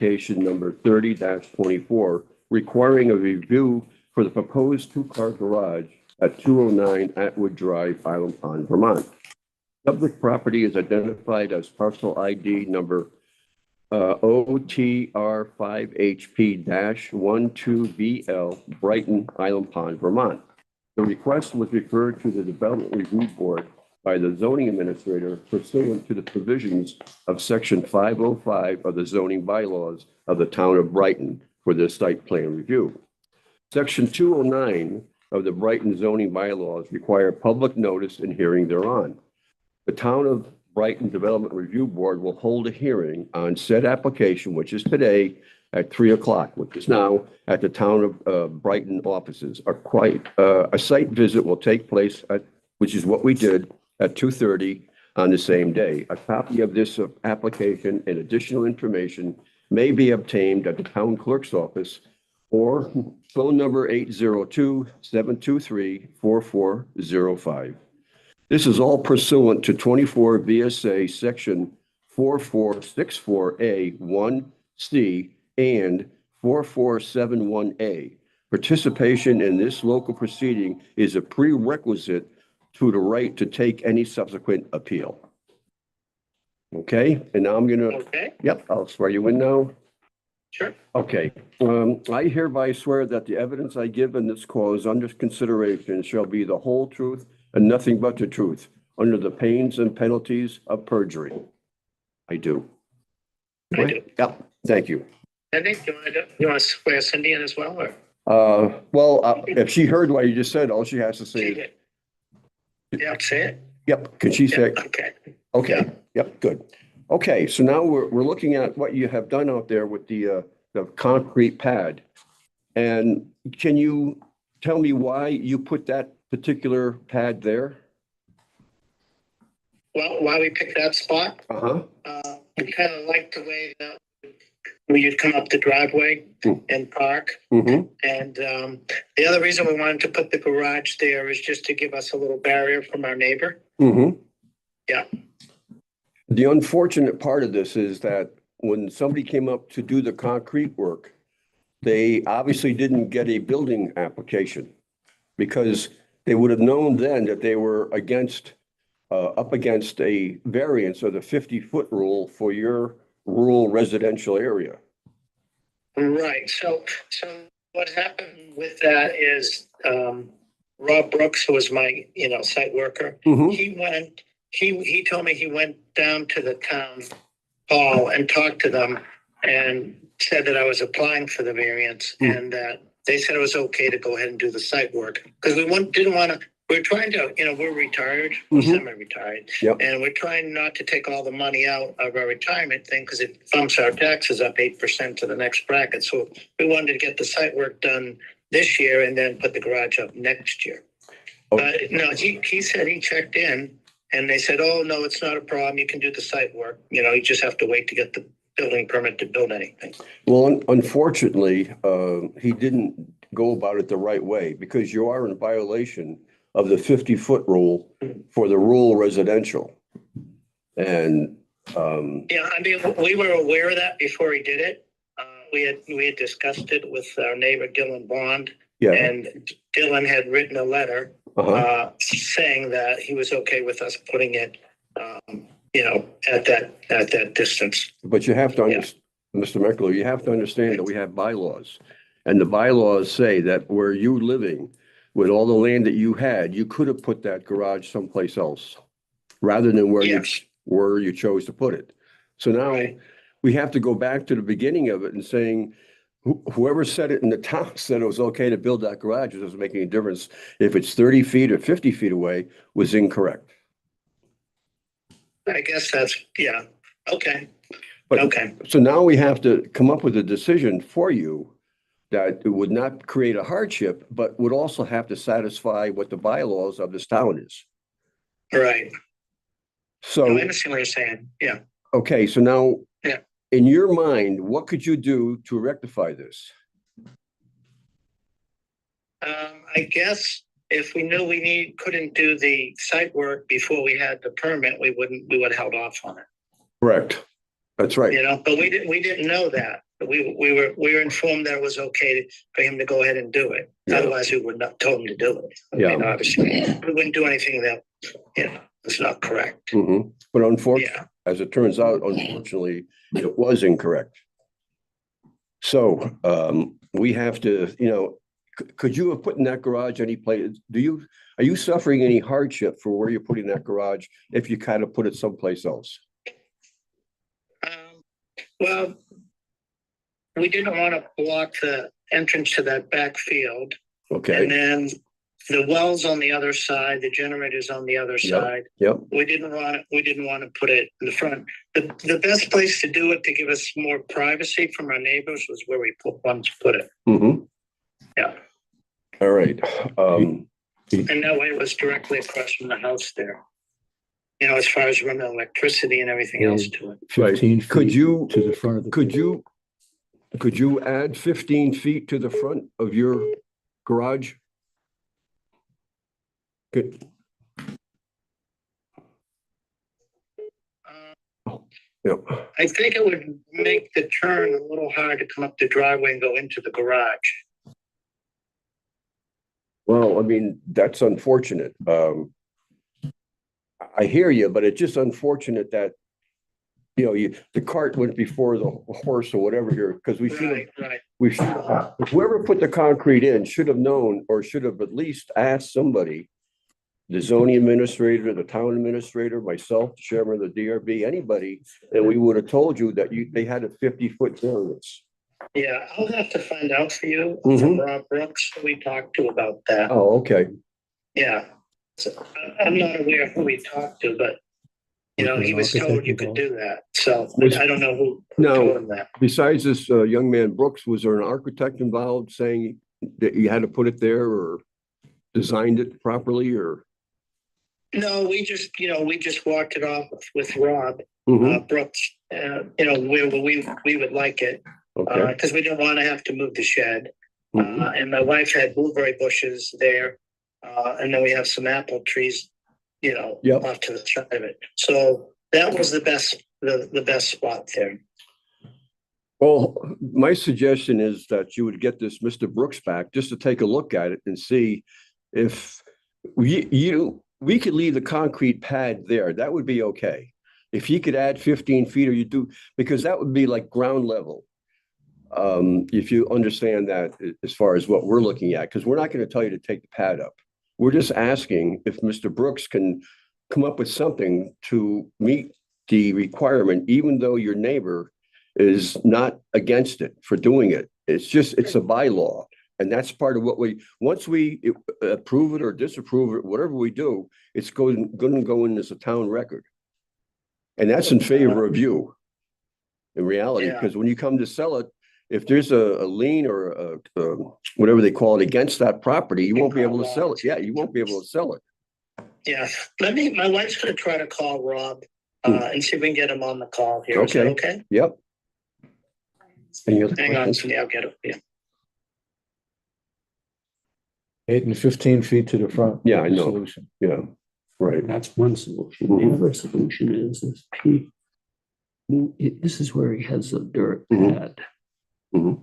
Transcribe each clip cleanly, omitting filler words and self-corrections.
application number 30-24, requiring a review for the proposed two-car garage at 209 Atwood Drive, Island Pond, Vermont. Subject property is identified as parcel ID number OTR5HP-12BL, Brighton, Island Pond, Vermont. The request was referred to the Development Review Board by the zoning administrator pursuant to the provisions of section 505 of the zoning bylaws of the town of Brighton for this site plan review. Section 209 of the Brighton zoning bylaws require public notice and hearing thereon. The town of Brighton Development Review Board will hold a hearing on said application, which is today at 3 o'clock, which is now at the town of Brighton offices. A site visit will take place at, which is what we did, at 2:30 on the same day. A copy of this application and additional information may be obtained at the town clerk's office or phone number 802-723-4405. This is all pursuant to 24 VSA section 4464A1C and 4471A. Participation in this local proceeding is a prerequisite to the right to take any subsequent appeal. Okay, and now I'm gonna, Okay, yep, I'll swear you in now. sure. Okay, I hereby swear that the evidence I give in this cause under consideration shall be the whole truth and nothing but the truth, under the pains and penalties of perjury. I do. I do. Yep, thank you. Cindy, you want to swear Cindy in as well, or? If she heard what you just said, all she has to say She is, did. Yeah, say it. yep, can she say? Yeah, okay. Okay, yep, good. Okay, so now we're looking at what you have done out there with the concrete pad. And can you tell me why you put that particular pad there? Well, why we picked that spot? Uh-huh. We kind of liked the way that you'd come up the driveway and park. Mm-hmm. And the other reason we wanted to put the garage there is just to give us a little barrier from our neighbor. Mm-hmm. Yeah. The unfortunate part of this is that when somebody came up to do the concrete work, they obviously didn't get a building application because they would have known then that they were up against a variance of the 50-foot rule for your rural residential area. Right. So what happened with that is Rob Brooks, who was my site worker, Mm-hmm. he told me he went down to the town hall and talked to them and said that I was applying for the variance and that they said it was okay to go ahead and do the site work because didn't want to. We're trying to, we're retired, semi-retired, Yep. and we're trying not to take all the money out of our retirement thing because it bumps our taxes up 8% to the next bracket. So we wanted to get the site work done this year and then put the garage up next year. Okay. But no, he said he checked in and they said, oh, no, it's not a problem. You can do the site work. You just have to wait to get the building permit to build anything. Well, unfortunately, he didn't go about it the right way because you are in violation of the 50-foot rule for the rural residential. And we were aware of that before he did it. We had discussed it with our neighbor Dylan Bond, yeah. and Dylan had written a letter saying that he was okay with us putting it at that distance. But you have to understand, Mr. Meckler, you have to understand that we have bylaws, and the bylaws say that where you're living with all the land that you had, you could have put that garage someplace else rather than where you chose to put it. So now we have to go back to the beginning of it and saying, whoever said it in the town said it was okay to build that garage, it doesn't make any difference if it's 30 feet or 50 feet away, was incorrect. I guess that's, okay. But, okay. So now we have to come up with a decision for you that it would not create a hardship, but would also have to satisfy what the bylaws of this town is. Right. So I understand what you're saying. Yeah. Okay, so now, Yeah. in your mind, what could you do to rectify this? I guess if we knew we couldn't do the site work before we had the permit, we would have held off on it. Correct. That's right. But we didn't know that. we were informed that it was okay for him to go ahead and do it. Yeah. Otherwise, we would not told him to do it. I mean, Yeah. obviously, we wouldn't do anything that, was not correct. Mhm. But unfortunately, Yeah. as it turns out, unfortunately, it was incorrect. So we have to, could you have put in that garage any place? Are you suffering any hardship for where you're putting that garage if you kind of put it someplace else? Well, we didn't want to block the entrance to that back field. Okay. And then the well's on the other side, the generator's on the other side. Yep. We didn't want to put it in the front. The best place to do it to give us more privacy from our neighbors was where we wanted to put it. Mm-hmm. Yeah. All right. And that way it was directly across from the house there. As far as running electricity and everything else to it. 15 feet Could you to the front of the. Could you add 15 feet to the front of your garage? Good. Yep. I think it would make the turn a little hard to come up the driveway and go into the garage. Well, I mean, that's unfortunate. I hear you, but it's just unfortunate that, the cart went before the horse or whatever here, because whoever put the concrete in should have known, or should have at least asked somebody, the zoning administrator, the town administrator, myself, the chairman of the DRB, anybody, and we would have told you that they had a 50-foot variance. Yeah, I'll have to find out for you Mhm. from Rob Brooks, who we talked to about that. Oh, okay. Yeah. So, I'm not aware of who we talked to, but, he was told you could do that. So I don't know who told him that. Besides this young man Brooks, was there an architect involved saying that you had to put it there or designed it properly or? No, we just walked it off with Rob Mhm. Brooks, where we would like it. Okay. Because we didn't want to have to move the shed. Mhm. And my wife had blueberry bushes there. And then we have some apple trees, Yep. off to the side of it. So that was the best spot there. Well, my suggestion is that you would get this Mr. Brooks back just to take a look at it and see if we could leave the concrete pad there. That would be okay. If you could add 15 feet or because that would be like ground level. If you understand that as far as what we're looking at, because we're not going to tell you to take the pad up. We're just asking if Mr. Brooks can come up with something to meet the requirement, even though your neighbor is not against it for doing it. It's a bylaw. And that's part of what once we approve it or disapprove it, whatever we do, it's going to go in as a town record. And that's in favor of you in reality, because when you come to sell it, if there's a lien or whatever they call it against that property, you won't be able to sell it. Yeah, you won't be able to sell it. Yeah. My wife's going to try to call Rob and see if we can get him on the call here. Is that okay? Yep. Any other Hang on, questions? I'll get it. Yeah. 8 and 15 feet to the front. Yeah, I know. Solution. Yeah, right. That's one solution. Mhm. The other solution is this is where he has a dirt Mhm. pad. Mhm.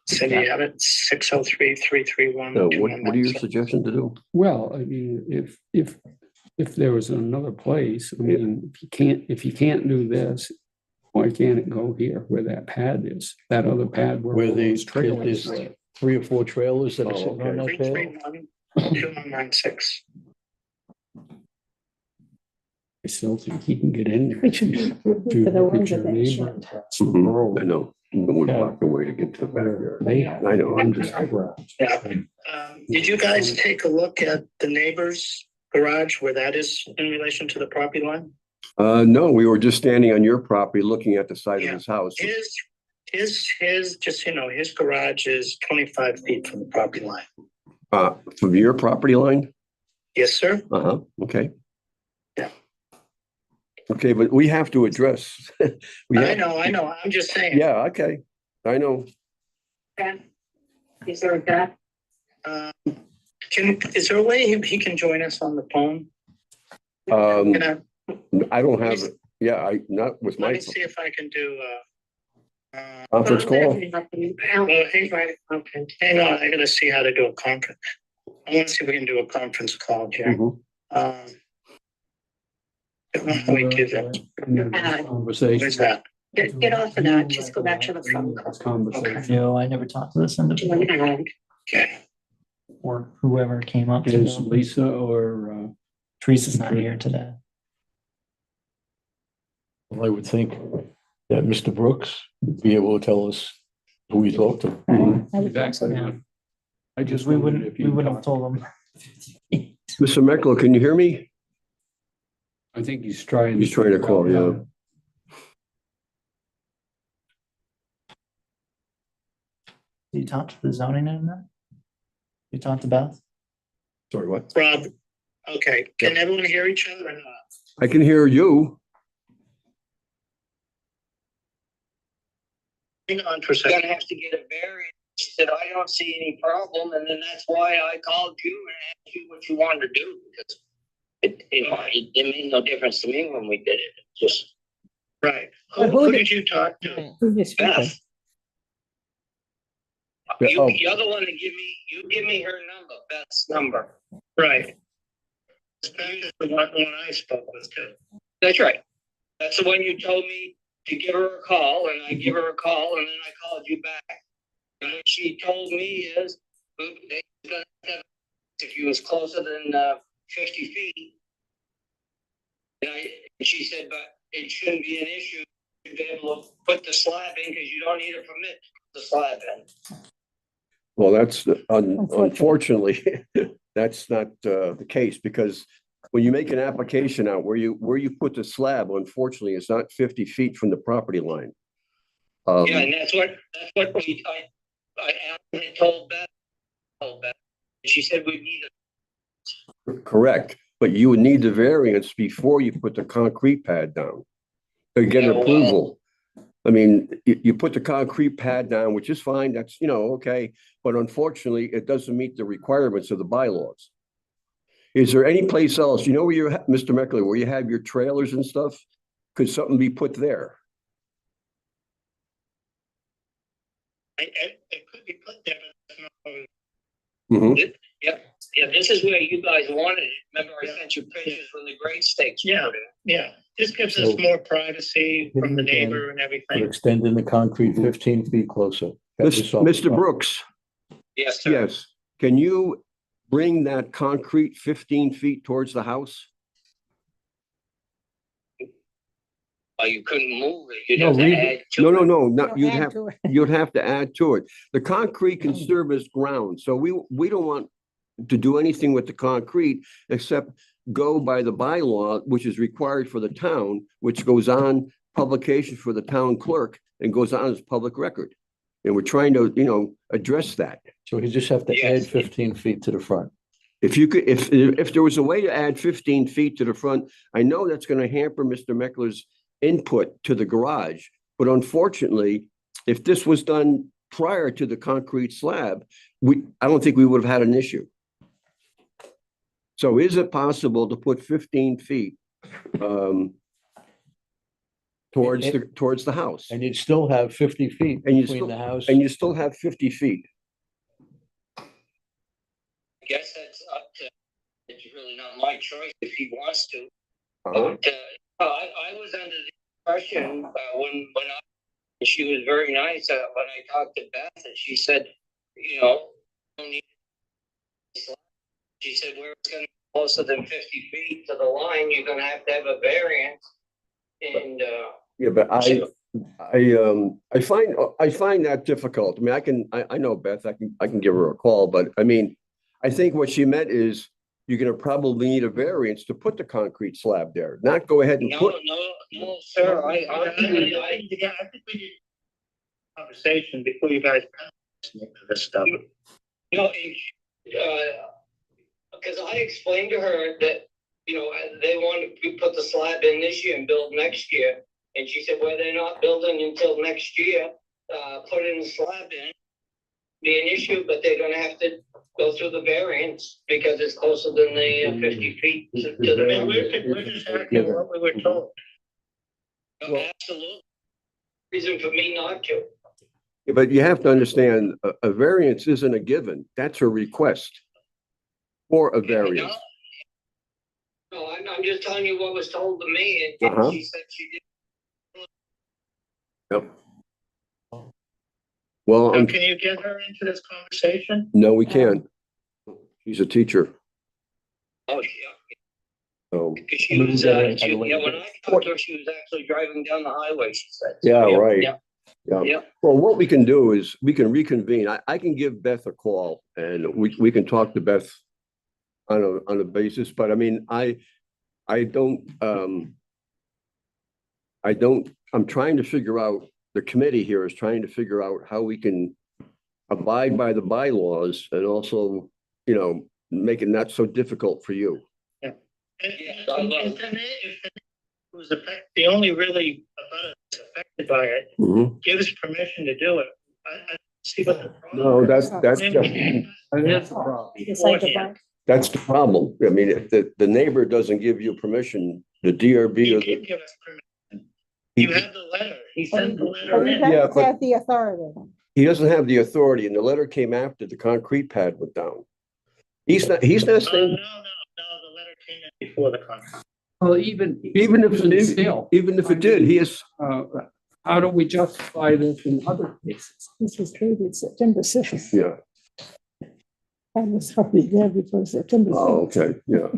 Cindy, you have it? 603-331. What are your suggestions to do? Well, I mean, if there was another place, I mean, if you can't do this, why can't it go here where that pad is? That other pad Where all those there's trailers were. 3 or 4 trailers that are Oh, sitting on that pad. 331-2196. I still think he can get in there. For the ones that they showed. Mhm. I know. We're blocking away to get to the backyard. They have. I know, I'm just- Yeah. Did you guys take a look at the neighbor's garage where that is in relation to the property line? No, we were just standing on your property, looking at the side of his house. His, just, his garage is 25 feet from the property line. From your property line? Yes, sir. Uh-huh, okay. Yeah. Okay, but we have to address. I know. I'm just saying. Yeah, okay, I know. Is there a guy? Is there a way he can join us on the phone? I don't have it. Yeah, not with Let my. me see if I can do, Conference call? Well, he's right, conference. Hang on, I gotta see how to do a conference. I want to see if we can do a conference call, Jack. Mhm. Don't know how we do that. Conversation. Where's that? Get off of that, just go back to the phone call. Conversation. No, I never talked to this individual Okay. or whoever came up. to Is them. Lisa or, Teresa's not here today. I would think that Mr. Brooks would be able to tell us who he talked to. I would think so. exactly. I just We wondered wouldn't, if we you wouldn't have talked. told them. Mr. Meckler, can you hear me? I think he's trying. He's trying to call, yeah. You talked to the zoning in that? You talked to Beth? Sorry, what? Rob, okay, can everyone hear each other or not? I can hear you. Hang on for a second. Gonna have to get a variance. She said, I don't see any problem, and then that's why I called you and asked you what you wanted to do, because it made no difference to me when we did it. Just Right. But Who who did you talk to? Who is speaking? Beth. Yeah, You, oh. you're the one that give me her number, Beth's number. Right. That is the one I spoke with too. That's right. That's the one you told me to give her a call, and I give her a call, and then I called you back. And what she told me is, if you was closer than 50 feet, and she said, but it shouldn't be an issue to be able to put the slab in, because you don't need a permit to put the slab in. Well, that's Unfortunately. unfortunately, that's not the case, because when you make an application out where you put the slab, unfortunately, it's not 50 feet from the property line. Yeah, and that's what I had told Beth. She said we need Correct, but you would need the variance before you put the concrete pad down to get Yeah, well- approval. I mean, you put the concrete pad down, which is fine, that's, okay, but unfortunately, it doesn't meet the requirements of the bylaws. Is there any place else, where you, Mr. Meckler, where you have your trailers and stuff? Could something be put there? It could be put there, but that's not. Mhm. Yeah, this is where you guys wanted it. Remember, I sent you pictures from the grade stakes. Yeah. Yeah, this gives us So- more privacy from the neighbor and But everything. extending the concrete 15 feet closer. That would solve the Mr. problem. Brooks, Yes, sir. yes, can you bring that concrete 15 feet towards the house? Oh, you couldn't move it. You'd No, have to leave add to No, it. no, no, Don't not, add to it. you'd have to add to it. The concrete can serve as ground, so we don't want to do anything with the concrete except go by the bylaw, which is required for the town, which goes on publication for the town clerk and goes on as public record. And we're trying to, address that. So he just have to Yes. add 15 feet to the front. If you could, if there was a way to add 15 feet to the front, I know that's going to hamper Mr. Meckler's input to the garage. But unfortunately, if this was done prior to the concrete slab, I don't think we would have had an issue. So is it possible to put 15 feet towards the house? And you'd still have 50 feet And you between still- the house. And you still have 50 feet? I guess that's up to, it's really not my choice if he wants to. But, I was under the impression, she was very nice, when I talked to Beth, and she said, don't need. She said, where it's gonna be closer than 50 feet to the line, you're gonna have to have a variance. And, Yeah, but so- I find that difficult. I mean, I know Beth, I can give her a call, but I mean, I think what she meant is you're gonna probably need a variance to put the concrete slab there, not go ahead and no, put. no, sir, I think we need conversation before you guys pass this stuff. Because I explained to her that, they want to put the slab in this year and build next year. And she said, well, they're not building until next year, putting the slab in. Be an issue, but they're gonna have to go through the variance because it's closer than the 50 feet to the I mean, building. we're just acting what we were told. Absolutely. reason for me not to. But you have to understand, a variance isn't a given. That's a request for a variance. No, I'm just telling you what was told to me, and Uh-huh. she said she did. Yep. Well, So can you get her into this conversation? no, we can't. She's a teacher, Oh, yeah. so. Because she was, when I talked to her, she was actually driving down the highway, she said. So, Yeah, right. Yeah, Yeah. yeah. Well, what we can do is we can reconvene. I can give Beth a call and we can talk to Beth on a basis, but I mean, I don't, I'm trying to figure out, the committee here is trying to figure out how we can abide by the bylaws and also, you know, make it not so difficult for you. And if it was the only really about it affected by it, give us permission to do it. I see what the problem. No, that's Decide to buy. that's the problem. I mean, if the neighbor doesn't give you permission, the DRB You or can the. give us permission. You have the letter. He sent the letter But you in. Yeah, have but- have the authority. He doesn't have the authority, and the letter came after the concrete pad went down. He's not No, saying, the letter came in before the contract. Well, even still, even if it did, he is, how do we justify this in other cases? This was dated September 6th. yeah, I was probably there before September 6th. oh, okay, yeah.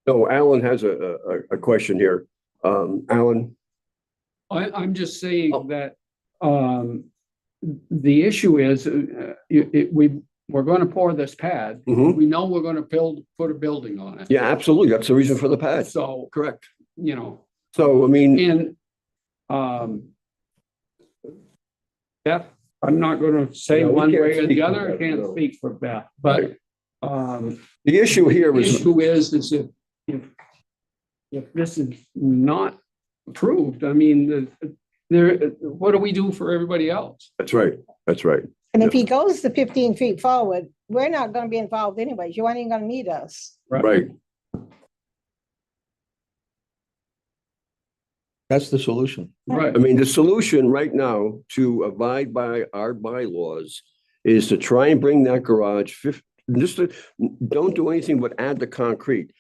No, Alan has a question here. Alan, I'm just saying Oh. that, the issue is, we're gonna pour this pad. Mhm. We know we're gonna put a building on it. yeah, absolutely, that's the reason for the pad, So, correct. you know, So, I mean, and, Beth, I'm not gonna say No, we one can't way or speak the for other, I Beth, can't no. speak for Beth, but, the issue here the is, issue is if this is not approved, I mean, what do we do for everybody else? that's right, that's right. And if he goes the 15 feet forward, we're not gonna be involved anyways. You aren't even gonna need us. Right. That's the solution. Right. I mean, the solution right now to abide by our bylaws is to try and bring that garage don't do anything but add the concrete.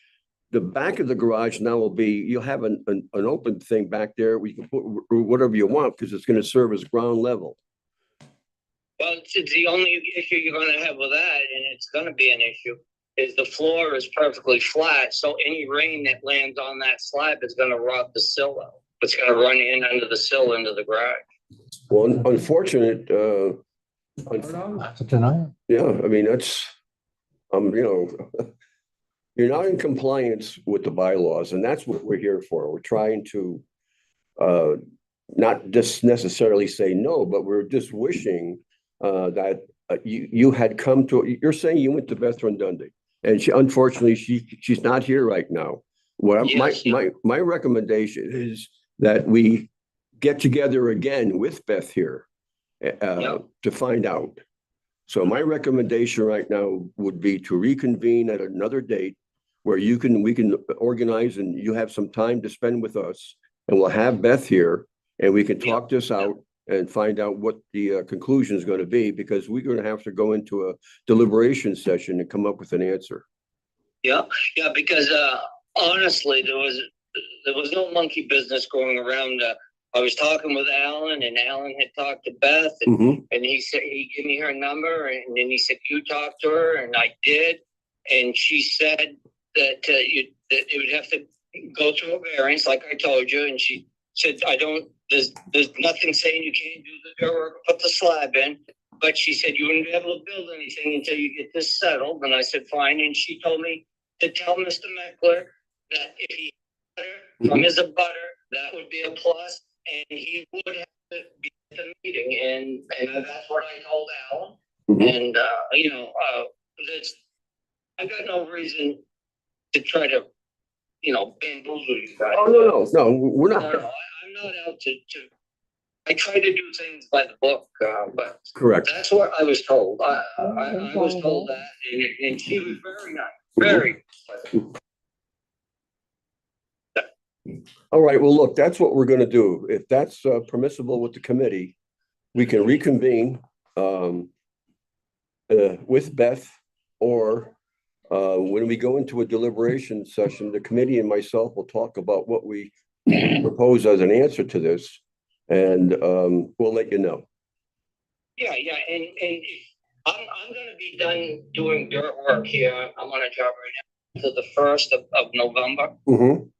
The back of the garage now will be, you'll have an open thing back there where you can put whatever you want because it's going to serve as ground level. Well, it's the only issue you're gonna have with that, and it's gonna be an issue, is the floor is perfectly flat, so any rain that lands on that slab is gonna rot the sill out. It's gonna run in under the sill into the garage. Well, unfortunate, Denial. yeah, I mean, that's, you know, you're not in compliance with the bylaws, and that's what we're here for. We're trying to not just necessarily say no, but we're just wishing that you had come to, you're saying you went to Beth Dundee, and unfortunately, she's not here right now. Yes, yeah. My recommendation is that we get together again with Beth here to find out. So my recommendation right now would be to reconvene at another date where we can organize and you have some time to spend with us, and we'll have Beth here and we can talk this out and find out what the conclusion is going to be, because we're going to have to go into a deliberation session and come up with an answer. Yeah, because honestly, there was no monkey business going around. I was talking with Alan, and Alan had talked to Beth, and he said he gave me her number, and then he said you talked to her, and I did, and she said that it would have to go through a variance, like I told you, and she said there's nothing saying you can't do the dirt work, put the slab in. But she said you wouldn't be able to build anything until you get this settled. And I said, fine. And she told me to tell Mr. Meckler that if he from his abutter, that would be a plus. And he would have to be at the meeting. And that's what I told Alan. And, I got no reason to try to, bamboozle you guys. Oh, no, we're No, not. I'm not out to I try to do things by the book, but Correct. that's what I was told. I was told that, and she was very nice, very. All right, well, look, that's what we're gonna do. If that's permissible with the committee, we can reconvene with Beth, or when we go into a deliberation session, the committee and myself will talk about what we propose as an answer to this, and we'll let you know. Yeah, and I'm gonna be done doing dirt work here. I'm on a job right now to the 1st of November. Mhm.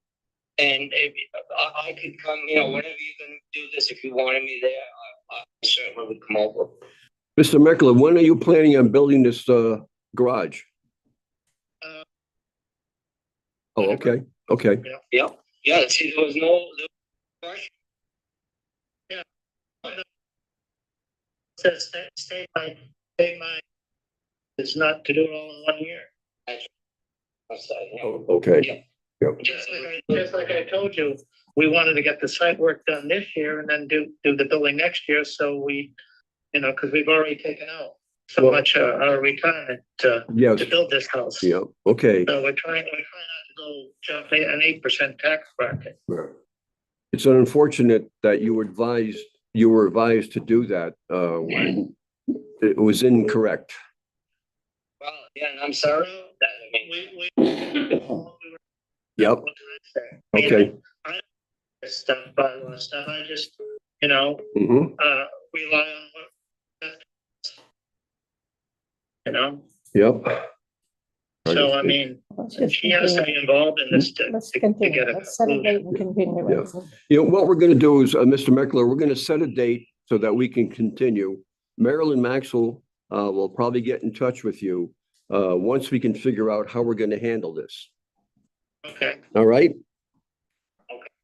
And if I could come, whenever you can do this, if you wanted me there, I certainly would come over. Mr. Meckler, when are you planning on building this garage? Uh, Oh, okay, okay. Yeah, see, there was no rush. Says state my is not to do it all in 1 year. Oh, okay. Just like I told you, we wanted to get the site work done this year and then do the building next year. So we, because we've already taken out so Well- much our retirement Yes, to build this house. yeah, okay. So we're trying not to go jump an 8% tax bracket. It's unfortunate that you were advised to do that when it was incorrect. Well, yeah, and I'm sorry about that. Yep, What can I say? okay. I stuff, bylaw stuff. I just, Mhm. rely on what. Yep. So I mean, Let's just she has to continue. be involved in this Let's to continue. get a Let's set a date and conclusion. continue. Yeah. it. What we're gonna do is, Mr. Meckler, we're gonna set a date so that we can continue. Marilyn Maxwell will probably get in touch with you once we can figure out how we're gonna handle this. Okay, All right?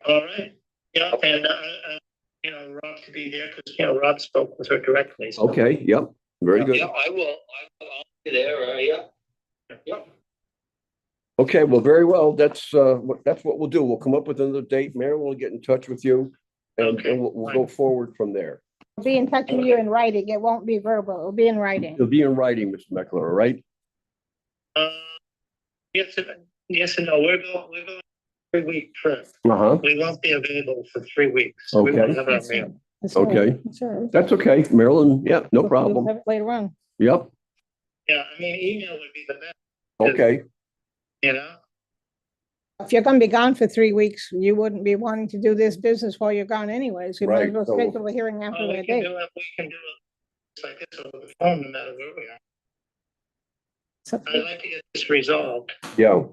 all right. Yeah, and, Rob could be there because, Rob spoke with her directly. so- Okay, yep, very good. Yeah, I will. I'll be there. Yeah. Yep. Okay, well, very well. That's what we'll do. We'll come up with another date. Marilyn will get in touch with you and Okay, we'll go forward from there. I'll be in touch with you in writing. It won't be verbal. It'll be in writing. It'll be in writing, Mr. Meckler, all right? Yes and no, we're going 3-week trip. Uh-huh. We won't be available for 3 weeks. Okay. We won't have our meeting. That's all right. Okay. That's all right. That's okay, Marilyn. Yeah, no We'll problem. have it later on. Yep, Yeah, I mean, email would be the best, okay. If you're gonna be gone for 3 weeks, you wouldn't be wanting to do this business while you're gone anyways. We might as Right, well so- schedule a hearing after Oh, that date. we can do it just like this over the phone, no matter where we are. So- I'd like to get this resolved. Yeah.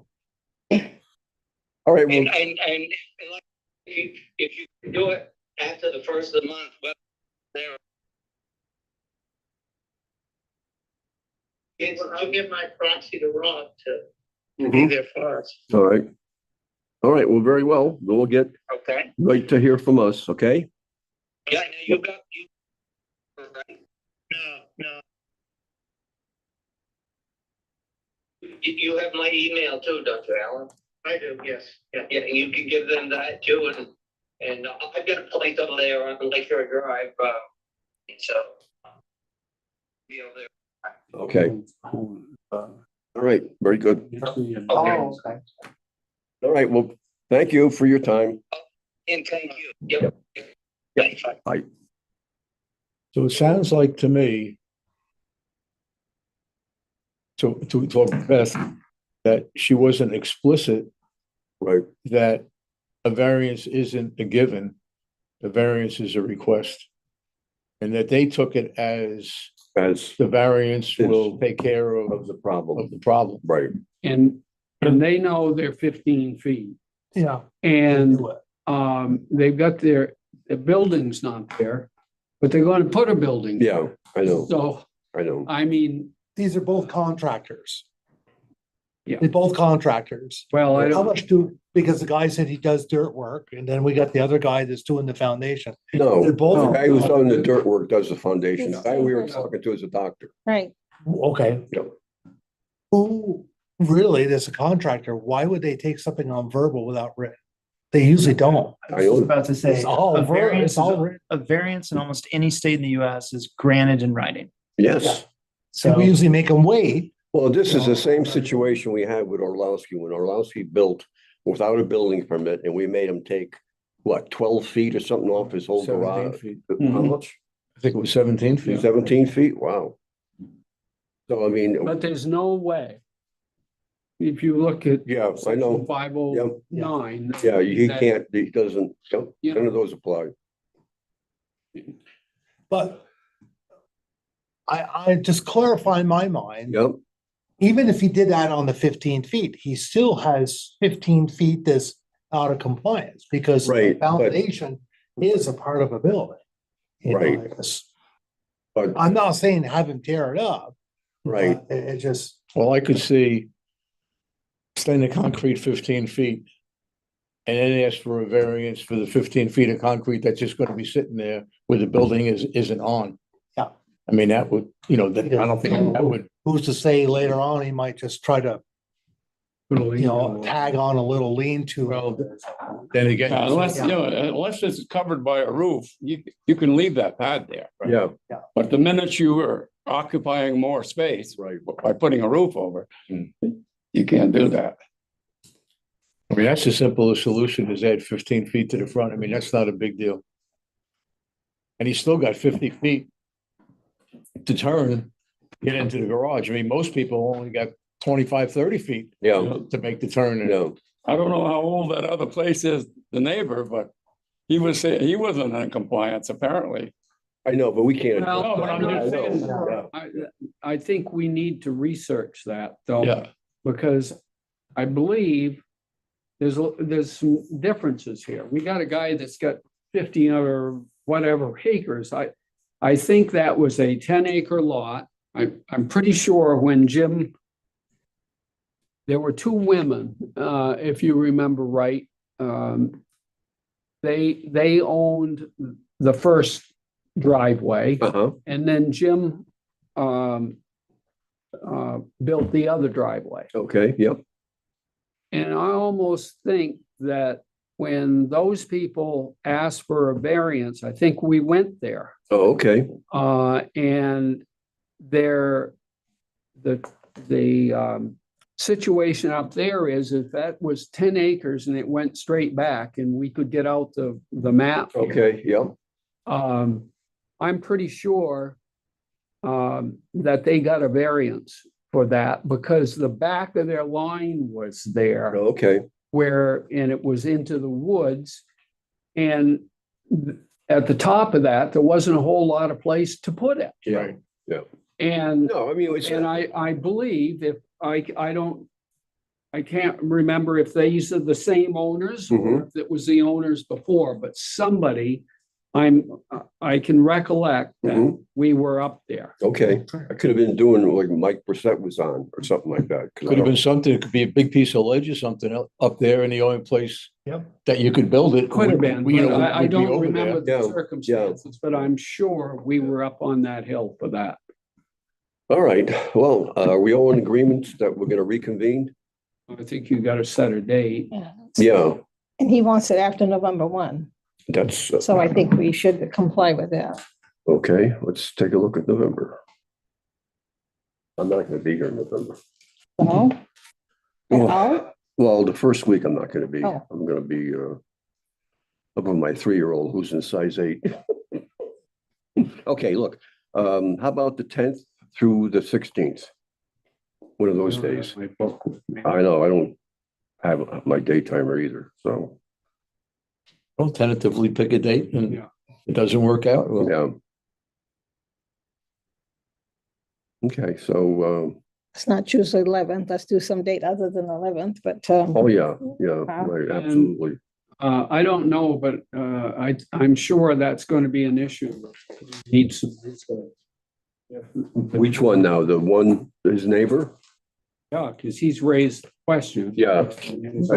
All right, And, well, and like, if you can do it after the 1st of the month, well, there. I'll give my proxy to Rob to be mhm. there for us. All right. All right, well, very well. We'll get Okay. right to hear from us, okay? Yeah, now you got you. Right. No. You have my email too, Dr. Allen. I do, yes. Yeah. Yeah, you can give them that too, and I've got a place over there on Lake Shore Drive, so. Be over there. Okay, all right, very good. Okay. Oh, okay. All right, well, thank you for your time. And thank you. Yep. Thanks. So it sounds like to me, to talk to Beth, that she wasn't explicit Right, that a variance isn't a given, a variance is a request. And that they took it as as the variance will take care of of the problem, the problem. right. And they know they're 15 feet. Yeah. And they've got their building's not there, but they're gonna put a building. Yeah, I know, So, I know. I mean, These are both contractors. Yeah. They're both contractors. well, I How don't, much because the guy said he does dirt work and then we got the other guy that's doing the foundation. No, They're the both. guy who's on the dirt work does the foundation. The guy we were talking to is a doctor. Right. Okay. Yep. Who really, there's a contractor, why would they take something on verbal without written? They usually don't. I was about to say, It's all a verbal, variance, it's all written. a variance in almost any state in the US is granted in writing. Yes. So So we usually make them wait. Well, this is the same situation we had with Orlowski. When Orlowski built without a building permit, and we made him take, what, 12 feet or something off his whole 17 garage? feet. How much? I think it was 17 feet. 17 feet? Wow. So, I mean, But there's no way. If you look at. yeah, I know. 509. Yeah, he that- can't, he doesn't, Yeah. none of those apply. But I just clarify in my mind, Yep, even if he did that on the 15 feet, he still has 15 feet that's out of compliance because the Right, but- foundation is a part of a building. You know, Right. it's- but, I'm not saying have him tear it up. right, but It just, Well, I could see extend the concrete 15 feet and then ask for a variance for the 15 feet of concrete that's just gonna be sitting there where the building isn't on. Yeah. I mean, that would, I don't think that would, who's to say later on, he might just try to, tag on a little lean-to. well, then again. Unless, unless it's covered by a roof, you can leave that pad there. yeah, But the minute you are occupying more space right. by putting a roof over, Hmm. you can't do that. I mean, that's the simplest solution is add 15 feet to the front. I mean, that's not a big deal. And he's still got 50 feet to turn, get into the garage. I mean, most people only got 25, 30 feet Yeah, to make the turn. And no, I don't know how old that other place is, the neighbor, but he was saying he wasn't in compliance apparently. I know, but we can't. Well, No, but I'm just saying- Yeah. I think we need to research that though. Yeah. Because I believe there's some differences here. We got a guy that's got 50 or whatever acres. I think that was a 10-acre lot. I'm pretty sure when Jim, there were two women, if you remember right. They owned the first driveway. Uh-huh, And then Jim built the other driveway. okay, yep, And I almost think that when those people asked for a variance, I think we went there. oh, okay, And the situation up there is if that was 10 acres and it went straight back and we could get out the map. here. okay, yep, I'm pretty sure that they got a variance for that because the back of their line was there okay, and it was into the woods. And at the top of that, there wasn't a whole lot of place to put it. yeah. And No, I mean, it's, I believe if I can't remember if these are the same owners or if it was the owners before, but somebody I can recollect that we were up there. okay, I could have been doing like Mike Brissett was on or something like that. 'cause I Could have been don't- something, it could be a big piece of ledge or something up there, and the only place Yep. that you could build it. Could have been, would- you but know, I would be don't over remember there. the Yeah, circumstances, but I'm sure we were up on that hill for that. All right, well, are we all in agreement that we're gonna reconvene? I think you got to set a date. Yeah, And he wants it after November 1. that's, So I think we should comply with that. okay, let's take a look at November. I'm not gonna be here in November. No? At Well, all? well, the first week I'm not gonna be, Oh. I'm gonna be, up with my 3-year-old who's in size 8. Okay, look, how about the 10th through the 16th? One of those days. My book with me. I know, I don't have my daytimer either, so, Well, tentatively pick a date and Yeah. it doesn't work out. Well, yeah. Okay, so, Let's not choose the 11th. Let's do some date other than 11th, but oh, yeah, yeah, Wow. right, And- absolutely. I don't know, but I'm sure that's going to be an issue. Need some. Which one now? The one, his neighbor? Yeah, because he's raised questions. Yeah. And so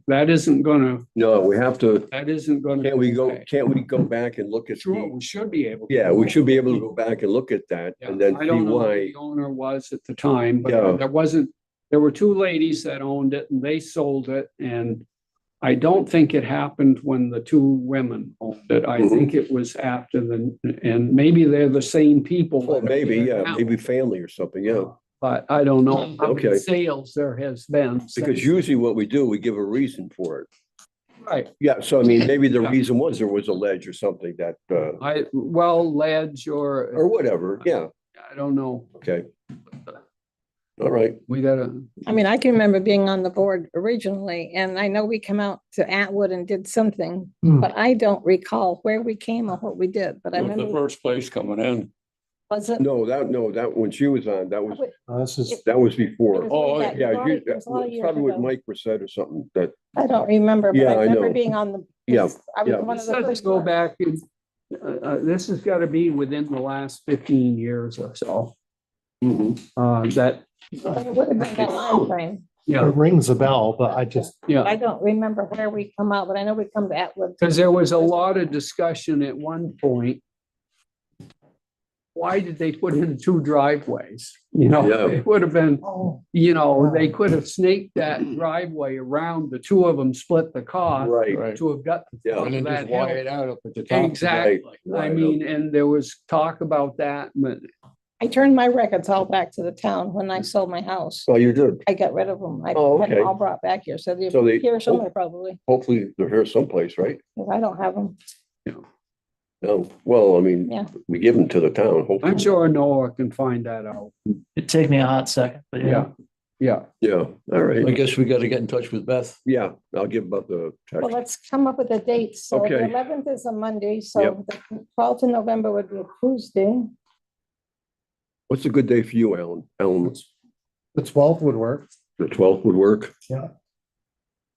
that isn't gonna, No, we have to, that isn't gonna. can't we go, okay. can't we go back and look at Sure, the, we should be able. to. yeah, we should be able to go back and look at that Yeah, and then I see don't know who why. the owner was at the time, Yeah. but there were two ladies that owned it and they sold it. And I don't think it happened when the two women owned it. I Mhm. think it was after and maybe they're the same people. Well, that are maybe, there yeah, now. maybe family or something, yeah. but I don't know how Okay. many sales there has been. Because since- usually what we do, we give a reason for it. Right, Yeah, so I mean, maybe the Yeah. reason was there was a ledge or something that, ledge or, or whatever, yeah, I don't know, okay. All right, we gotta, I mean, I can remember being on the board originally, and I know we come out to Atwood and did something, Hmm. but I don't recall where we came or what we did, but I It was the remember, first place coming in. was it? no, that, when she was on, that was This is, That was It before. was Oh, way back- Yeah, it was a lot of years probably what ago. Mike was said or something that, I don't remember, but Yeah, I I remember know. being on the. Yeah, I was yeah. one of the let's first go ones. back, this has gotta be within the last 15 years or so. That, But it would have been that timeframe. it yeah, rings a bell, but I just, yeah. I don't remember where we come out, but I know we come to Atwood. Because there was a lot of discussion at one point. Why did they put in 2 driveways? You know, Yeah. it would have been, oh, you know, they could have snaked that driveway around, the 2 of them split the cost right, Right. to have got. to Yeah. And then that just wire hill. it out up at the top. Exactly. I right. mean, and there was talk about that, but I turned my records all back to the town when I sold my house. oh, you did. I got rid of them. I Oh, had them okay. all brought back here, so So they- they're here somewhere probably, Hopefully they're here someplace, right? 'cause I don't have them. No, well, I mean, Yeah. we give them to the town, hopefully. I'm sure Noah can find that out. It'd take me a hot second, but yeah. Yeah, Yeah, all I right, guess we gotta get in touch with Beth. yeah, I'll give about the Well, text. let's come up with a date. So the Okay. 11th is a Monday, Yep. so the 12th of November would be a Tuesday. What's a good day for you, Alan? Alan, the 12th would work. the 12th would work? Yeah.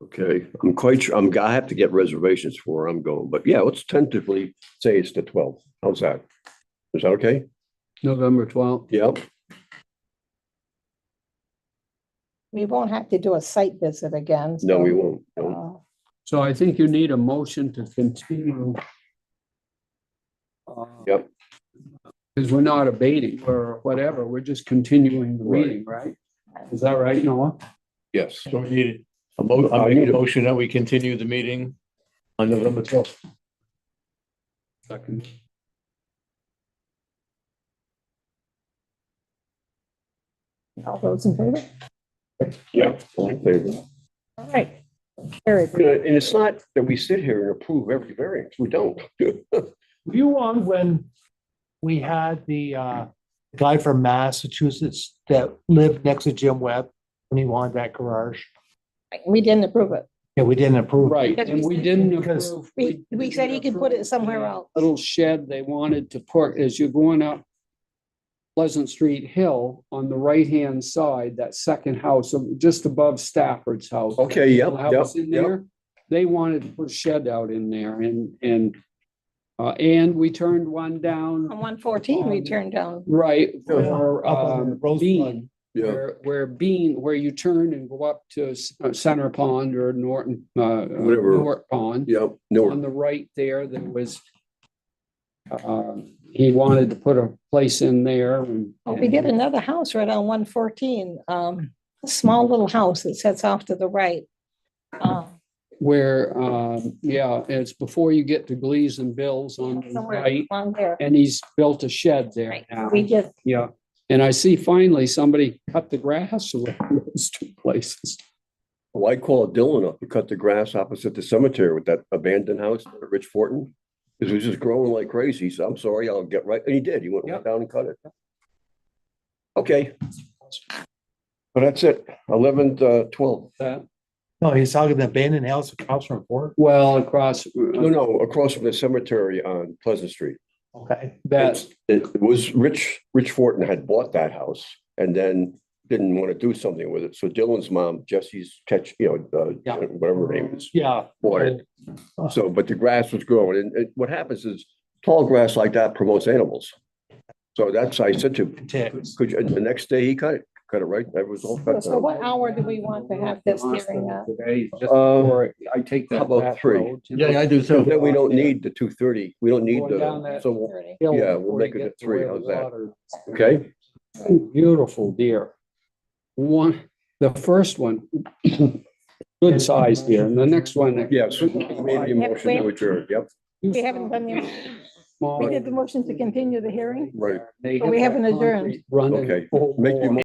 Okay, I'm quite sure, I have to get reservations for where I'm going, but yeah, let's tentatively say it's the 12th. How's that? Is that okay? November 12th. Yep, We won't have to do a site visit again. no, we so, won't. No. uh, So I think you need a motion to continue. Yep. Because we're not abating or whatever, we're just continuing the Right. meeting, right? Is that right, Noah? Yes, So we need I I make need a a- motion that we continue the meeting on November 12th. Second. All those in favor? yeah. All in favor. All right. Carried. You know, and it's not that we sit here and approve every variance, we don't. Were you on when we had the guy from Massachusetts that lived next to Jim Webb when he wanted that garage? We didn't approve it. Yeah, we didn't approve. Right, Because and we we didn't because approve. We said he could put it somewhere else. Little shed they wanted to put, as you're going up Pleasant Street Hill on the right-hand side, that second house, just above Stafford's house. Okay, yep, Little house yep, in yep. there. They wanted to put a shed out in there and we turned one down, On 114, we turned down. right, Yeah. for Up on the Rosebud. Bean. Yeah, Where you turn and go up to Center Pond or Norton, Whatever. North Pond. yeah, On no, the right there was, he wanted to put a place in there and. Oh, we did another house right on 114, a small little house that sets off to the right. Where, yeah, it's before you get to Gleason and Bill's on the Somewhere right, along there. and he's built a shed there Right. now. We did, Yeah, and I see finally somebody cut the grass around those 2 places. well, I called Dylan up to cut the grass opposite the cemetery with that abandoned house at Rich Fortin. Because it was just growing like crazy, so I'm sorry, I'll get right, and he did, he went right Yep. down and cut it. Okay. But that's it, 11th, 12th, That, No, he's talking the abandoned house across from Ford. well, across. no, across from the cemetery on Pleasant Street. Okay. That, It was Rich Fortin had bought that house and then didn't want to do something with it. So Dylan's mom, Jesse's Yeah. whatever her name is, Yeah. bought it. So, but the grass was growing and what happens is tall grass like that promotes animals. So that's, I said to, Ticks. could you, and the next day he cut it right. That was all cut so down. what hour do we want to have this hearing at? today, just Uh, before I take how that about back 3? road, you know, Yeah, I do too. Then we don't need the 2:30. We don't need Going down the, that- so, hill yeah, we'll before make you it get at to 3. where How's the that? water- okay? Beautiful deer. The first one, good size deer, and the next one. Yes, made the motion to adjourn. Yep, We haven't done the, we did the motion to continue the hearing, right. They but we hit haven't that adjourned. concrete running Okay. full Make your bore.